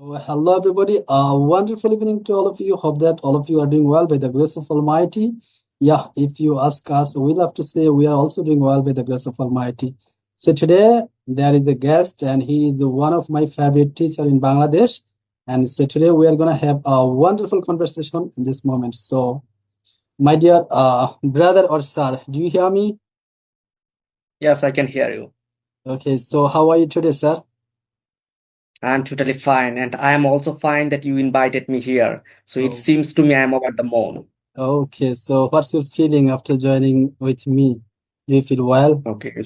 Hello, everybody. Wonderful evening to all of you. Hope that all of you are doing well by the grace of Almighty. Yeah, if you ask us, we love to say we are also doing well by the grace of Almighty. So today there is a guest, and he is one of my favorite teacher in Bangladesh. And so today we are gonna have a wonderful conversation in this moment. So, my dear brother or sir, do you hear me? Yes, I can hear you. Okay. So how are you today, sir? I'm totally fine, and I am also fine that you invited me here. So it Oh, seems to me I'm over the moon. okay. So what's your feeling after joining with me? Do you feel well? Okay,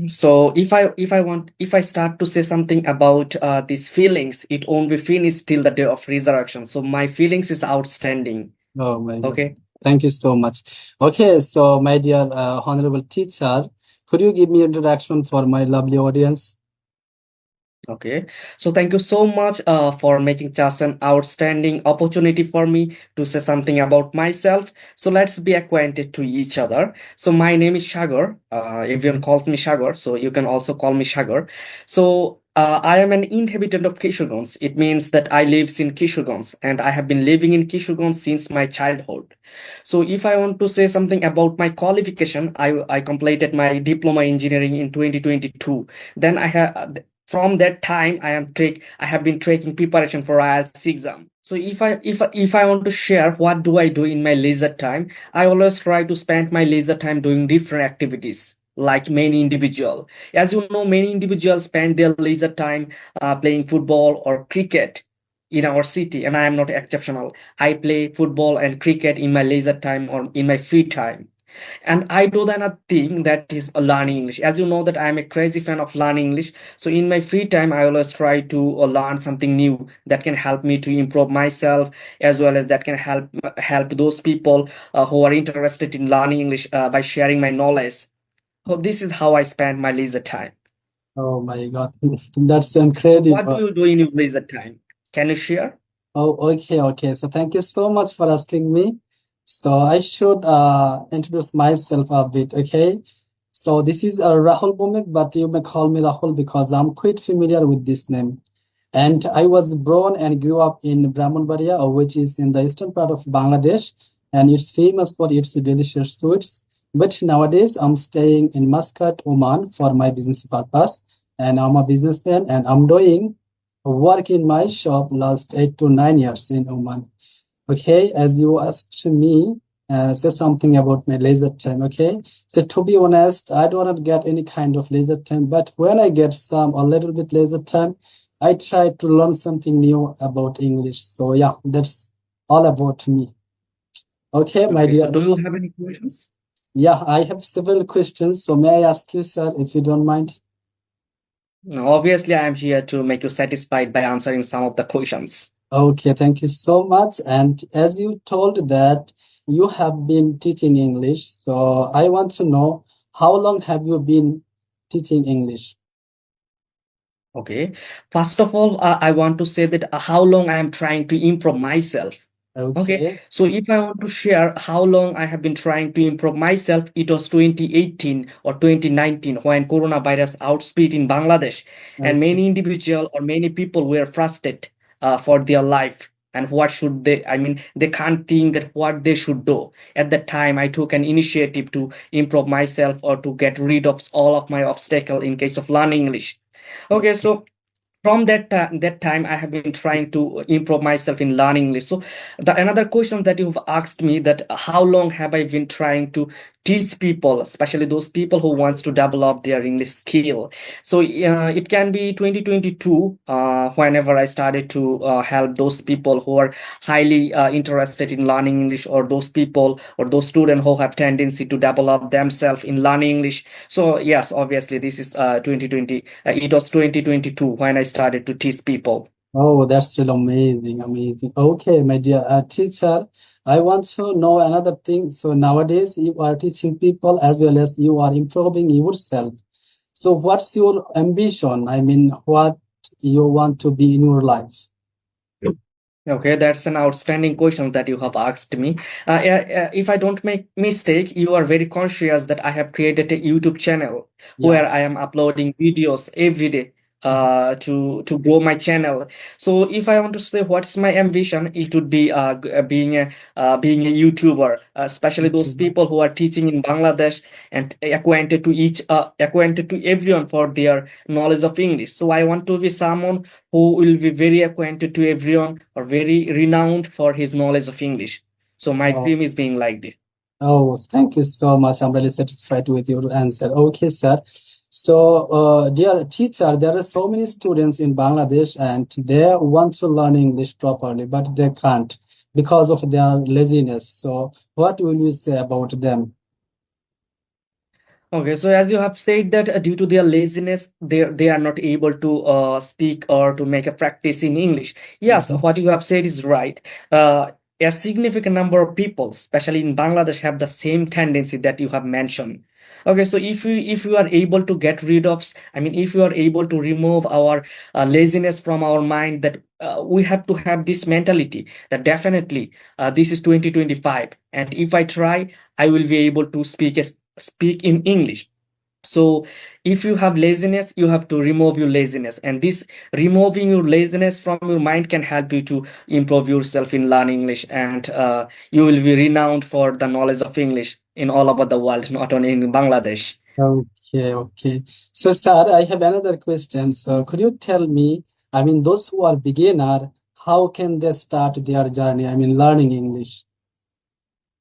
so if I start to say something about these feelings, it won't be finished till the day of resurrection. So my feelings is outstanding. Oh my God. Okay. Thank you so much. Okay, so my dear honorable teacher, could you give me introduction for my lovely audience? Okay, so thank you so much for making just an outstanding opportunity for me to say something about myself. So let's be acquainted to each other. So my name is Shagar. Everyone calls me Shagar, so you can also call me Shagar. So I am an inhabitant of Kishorganj. It means that I live in Kishorganj, and I have been living in Kishorganj since my childhood. So if I want to say something about my qualification, I completed my diploma engineering in 2022. Then I have from that time I have been taking preparation for IELTS exam. So if I want to share what do I do in my leisure time, I always try to spend my leisure time doing different activities like many individual. As you know, many individuals spend their leisure time playing football or cricket in our city, and I am not exceptional. I play football and cricket in my leisure time or in my free time, and I do then a thing that is learning English. As you know that I'm a crazy fan of learning English, so in my free time I always try to learn something new that can help me to improve myself, as well as that can help those people who are interested in learning English by sharing my knowledge. So this is how I spend my leisure time. Oh my God, that's So what do incredible. you do in your leisure time? Can you share? Oh, okay, okay. So thank you so much for asking me. So I should introduce myself a bit, okay? So this is Rahul Bhumik, but you may call me Rahul because I'm quite familiar with this name. And I was born and grew up in Brahmanbaria, which is in the eastern part of Bangladesh, and it's famous for its delicious sweets. But nowadays, I'm staying in Muscat, Oman, for my business purpose, and I'm a businessman, and I'm doing work in my shop last 8 to 9 years in Oman. Okay, as you asked me, say something about my leisure time. Okay, so to be honest, I do not get any kind of leisure time, but when I get some a little bit leisure time, I try to learn something new about English. So yeah, that's all about me. Okay, my Okay, so dear. do you have any questions? Yeah, I have several questions. So may I ask you, sir, if you don't mind? No, obviously I am here to make you satisfied by answering some of the questions. Okay, thank you so much. And as you told that you have been teaching English, so I want to know how long have you been teaching English? Okay. First of all, I want to say that how long I am trying to improve myself. Okay. Okay, So if I want to share how long I have been trying to improve myself, it was 2018 or 2019 when coronavirus outspread in Bangladesh, and okay, many individual or many people were frustrated for their life. And what should they, I mean, they can't think that what they should do. At that time, I took an initiative to improve myself or to get rid of all of my obstacle in case of learning English. Okay, so from that time I have been trying to improve myself in learning English. So the another question that you've asked me, that how long have I been trying to teach people, especially those people who wants to develop their English skill. So it can be 2022, whenever I started to help those people who are highly interested in learning English, or those people or those students who have tendency to develop themselves in learning English. So yes, obviously this is 2020. It was 2022 when I started to teach people. oh, that's really amazing, amazing. Okay, my dear teacher, I want to know another thing. So nowadays you are teaching people as well as you are improving yourself. So what's your ambition? I mean, what you want to be in your life? Okay, that's an outstanding question that you have asked me. If I don't make mistake, you are very conscious that I have created a YouTube channel Yeah. where I am uploading videos every day. to grow my channel. So if I want to say what's my ambition, it would be being a YouTuber, especially those YouTuber. people who are teaching in Bangladesh and acquainted to everyone for their knowledge of English. So I want to be someone who will be very acquainted to everyone or very renowned for his knowledge of English. So my Oh, dream is being like this. oh, thank you so much. I'm really satisfied with your answer. Okay, sir. So, dear teacher, there are so many students in Bangladesh and they want to learn English properly, but they can't because of their laziness. So, what will you say about them? Okay, so as you have said that due to their laziness, they are not able to speak or to make a practice in English. Yes, Mhm. what you have said is right. A significant number of people, especially in Bangladesh, have the same tendency that you have mentioned. Okay, so if you are able to get rid of, I mean, if you are able to remove our laziness from our mind, that we have to have this mentality that definitely this is 2025, and if I try, I will be able to speak in English. So if you have laziness, you have to remove your laziness, and this removing your laziness from your mind can help you to improve yourself in learning English, and you will be renowned for the knowledge of English in all over the world, not only in Bangladesh. Okay, okay. So, sir, I have another question. So, could you tell me, I mean, those who are beginner, how can they start their journey? I mean, learning English.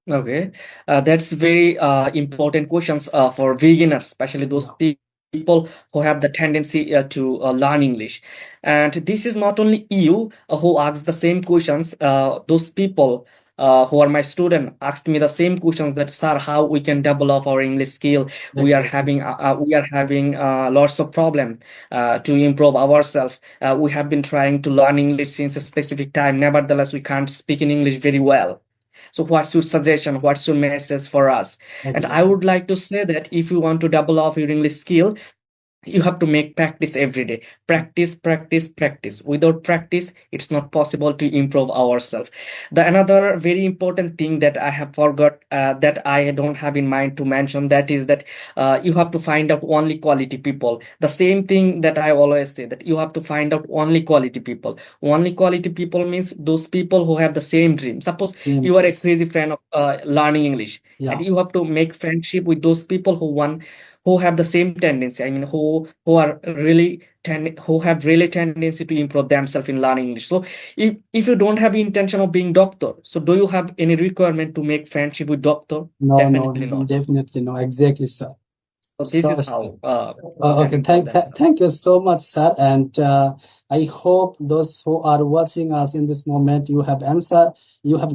Okay, that's very important questions for beginners, especially those Yeah. people who have the tendency to learn English. And this is not only you who asks the same questions. Those people who are my student asked me the same questions that, sir, how we can develop our English skill? Exactly. We are having lots of problem to improve ourselves. We have been trying to learn English since a specific time. Nevertheless, we can't speak in English very well. So what's your suggestion? What's your message for us? And I Exactly. would like to say that if you want to develop your English skill, you have to make practice every day. Practice, practice, practice. Without practice, it's not possible to improve ourselves. The another very important thing that I have forgot, that I don't have in mind to mention, that is that you have to find out only quality people. The same thing that I always say, that you have to find out only quality people. Only quality people means those people who have the same dream. Suppose Same you are a dreams. crazy fan of learning English, and Yeah. you have to make friendship with those people who have the same tendency. I mean, who are really who have really tendency to improve themselves in learning English. So if you don't have intention of being doctor, so do you have any requirement to make friendship with doctor? No, no, Definitely not. definitely no. Exactly, sir. So this So, is how we can okay, improve themselves. thank you so much, sir. And I hope those who are watching us in this moment, you have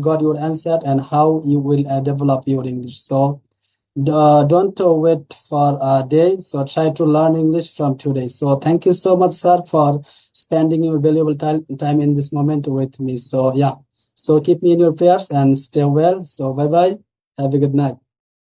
got your answer, and how you will develop your English. So, don't wait for a day. So, try to learn English from today. So, thank you so much, sir, for spending your valuable time in this moment with me. So, yeah. So, keep me in your prayers and stay well. So, bye bye. Have a good night.